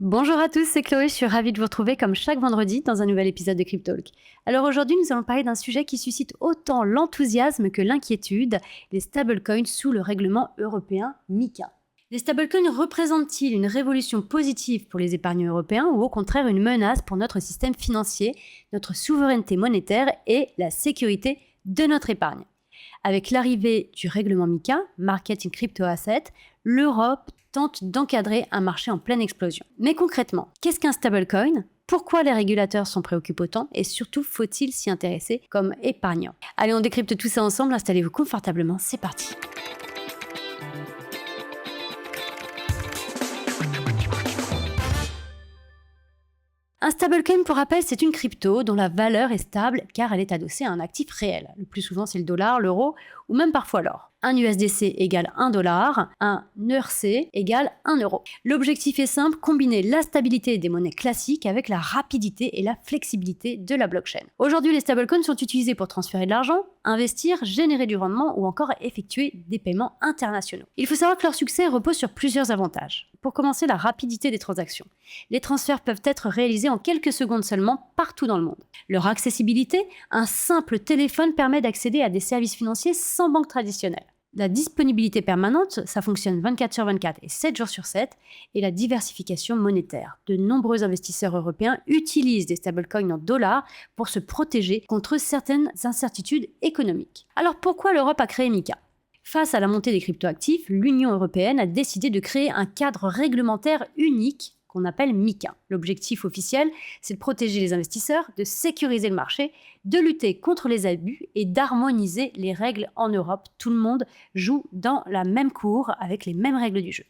Bonjour à tous, c'est Chloé, je suis ravie de vous retrouver comme chaque vendredi dans un nouvel épisode de Cryptalk. Alors aujourd'hui, nous allons parler d'un sujet qui suscite autant l'enthousiasme que l'inquiétude, les stablecoins sous le règlement européen MiCA. Les stablecoins représentent-ils une révolution positive pour les épargnants européens ou au contraire une menace pour notre système financier, notre souveraineté monétaire et la sécurité de notre épargne? Avec l'arrivée du règlement MiCA, Market in Crypto Asset, l'Europe tente d'encadrer un marché en pleine explosion. Mais concrètement, qu'est-ce qu'un stablecoin ? Pourquoi les régulateurs s'en préoccupent autant et surtout faut-il s'y intéresser comme épargnant ? Allez, on décrypte tout ça ensemble, installez-vous confortablement, c'est parti. Un stablecoin, pour rappel, c'est une crypto dont la valeur est stable car elle est adossée à un actif réel. Le plus souvent, c'est le dollar, l'euro ou même parfois l'or. Un USDC égale 1 dollar, un ERC égale 1 euro. L'objectif est simple, combiner la stabilité des monnaies classiques avec la rapidité et la flexibilité de la blockchain. Aujourd'hui, les stablecoins sont utilisés pour transférer de l'argent, investir, générer du rendement ou encore effectuer des paiements internationaux. Il faut savoir que leur succès repose sur plusieurs avantages. Pour commencer, la rapidité des transactions. Les transferts peuvent être réalisés en quelques secondes seulement partout dans le monde. Leur accessibilité, un simple téléphone permet d'accéder à des services financiers sans banque traditionnelle. La disponibilité permanente, ça fonctionne 24 sur 24 et 7 jours sur 7, et la diversification monétaire. De nombreux investisseurs européens utilisent des stablecoins en dollars pour se protéger contre certaines incertitudes économiques. Alors pourquoi l'Europe a créé MiCA ? Face à la montée des cryptoactifs, l'Union européenne a décidé de créer un cadre réglementaire unique qu'on appelle MiCA. L'objectif officiel, c'est de protéger les investisseurs, de sécuriser le marché, de lutter contre les abus et d'harmoniser les règles en Europe. Tout le monde joue dans la même cour avec les mêmes règles du jeu.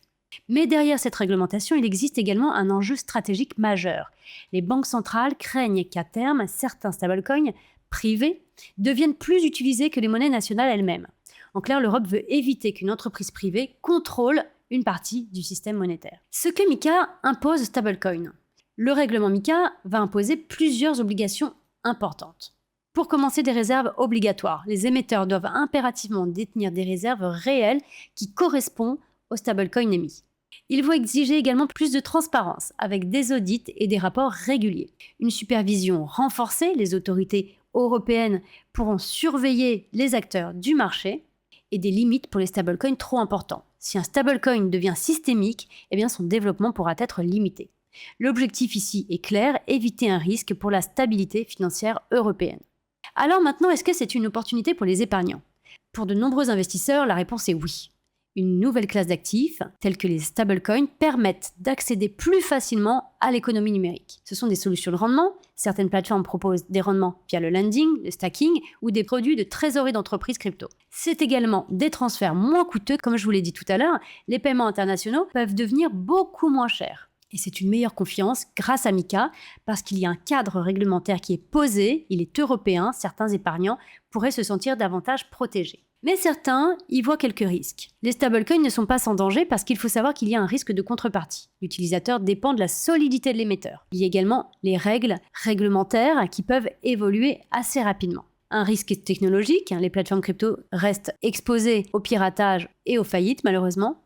Mais derrière cette réglementation, il existe également un enjeu stratégique majeur. Les banques centrales craignent qu'à terme, certains stablecoins privés deviennent plus utilisés que les monnaies nationales elles-mêmes. En clair, l'Europe veut éviter qu'une entreprise privée contrôle une partie du système monétaire. Ce que MiCA impose aux stablecoins. Le règlement MiCA va imposer plusieurs obligations importantes. Pour commencer, des réserves obligatoires. Les émetteurs doivent impérativement détenir des réserves réelles qui correspondent aux stablecoins émis. Ils vont exiger également plus de transparence avec des audits et des rapports réguliers. Une supervision renforcée, les autorités européennes pourront surveiller les acteurs du marché et des limites pour les stablecoins trop importants. Si un stablecoin devient systémique, son développement pourra être limité. L'objectif ici est clair, éviter un risque pour la stabilité financière européenne. Alors maintenant, est-ce que c'est une opportunité pour les épargnants ? Pour de nombreux investisseurs, la réponse est oui. Une nouvelle classe d'actifs, tels que les stablecoins, permettent d'accéder plus facilement à l'économie numérique. Ce sont des solutions de rendement. Certaines plateformes proposent des rendements via le lending, le stacking ou des produits de trésorerie d'entreprise crypto. C'est également des transferts moins coûteux. Comme je vous l'ai dit tout à l'heure, les paiements internationaux peuvent devenir beaucoup moins chers. Et c'est une meilleure confiance grâce à MiCA parce qu'il y a un cadre réglementaire qui est posé, il est européen, certains épargnants pourraient se sentir davantage protégés. Mais certains y voient quelques risques. Les stablecoins ne sont pas sans danger parce qu'il faut savoir qu'il y a un risque de contrepartie. L'utilisateur dépend de la solidité de l'émetteur. Il y a également les règles réglementaires qui peuvent évoluer assez rapidement. Un risque technologique, les plateformes crypto restent exposées au piratage et aux faillites malheureusement.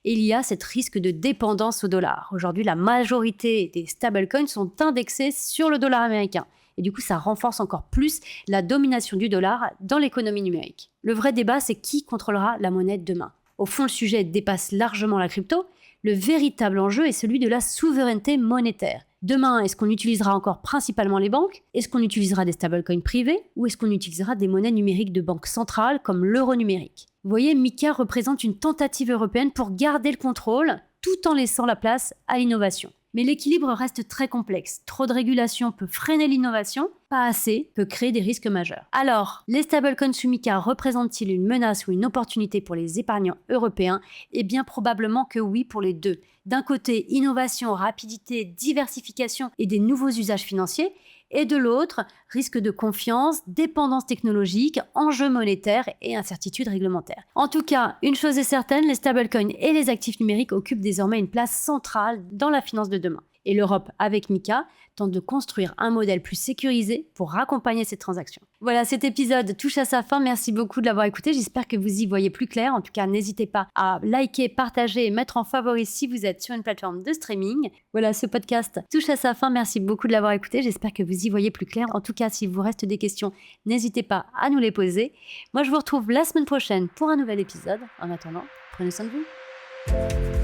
Et il y a ce risque de dépendance au dollar. Aujourd'hui, la majorité des stablecoins sont indexés sur le dollar américain. Et du coup, ça renforce encore plus la domination du dollar dans l'économie numérique. Le vrai débat, c'est qui contrôlera la monnaie demain. Au fond, le sujet dépasse largement la crypto. Le véritable enjeu est celui de la souveraineté monétaire. Demain, est-ce qu'on utilisera encore principalement les banques ? Est-ce qu'on utilisera des stablecoins privés ? Ou est-ce qu'on utilisera des monnaies numériques de banque centrale comme l'euro numérique ? Vous voyez, MiCA représente une tentative européenne pour garder le contrôle tout en laissant la place à l'innovation. Mais l'équilibre reste très complexe. Trop de régulation peut freiner l'innovation, pas assez peut créer des risques majeurs. Alors, les stablecoins sous MiCA représentent-ils une menace ou une opportunité pour les épargnants européens ? Eh bien, probablement que oui pour les deux. D'un côté, innovation, rapidité, diversification et des nouveaux usages financiers. Et de l'autre, risque de confiance, dépendance technologique, enjeux monétaires et incertitudes réglementaires. En tout cas, une chose est certaine, les stablecoins et les actifs numériques occupent désormais une place centrale dans la finance de demain. et l'Europe avec MiCA tente de construire un modèle plus sécurisé pour accompagner ces transactions. Voilà, cet épisode touche à sa fin. Merci beaucoup de l'avoir écouté. J'espère que vous y voyez plus clair. En tout cas, n'hésitez pas à liker, partager et mettre en favori si vous êtes sur une plateforme de streaming. Voilà, ce podcast touche à sa fin. Merci beaucoup de l'avoir écouté. J'espère que vous y voyez plus clair. En tout cas, s'il vous reste des questions, n'hésitez pas à nous les poser. Moi, je vous retrouve la semaine prochaine pour un nouvel épisode. En attendant, prenez soin de vous.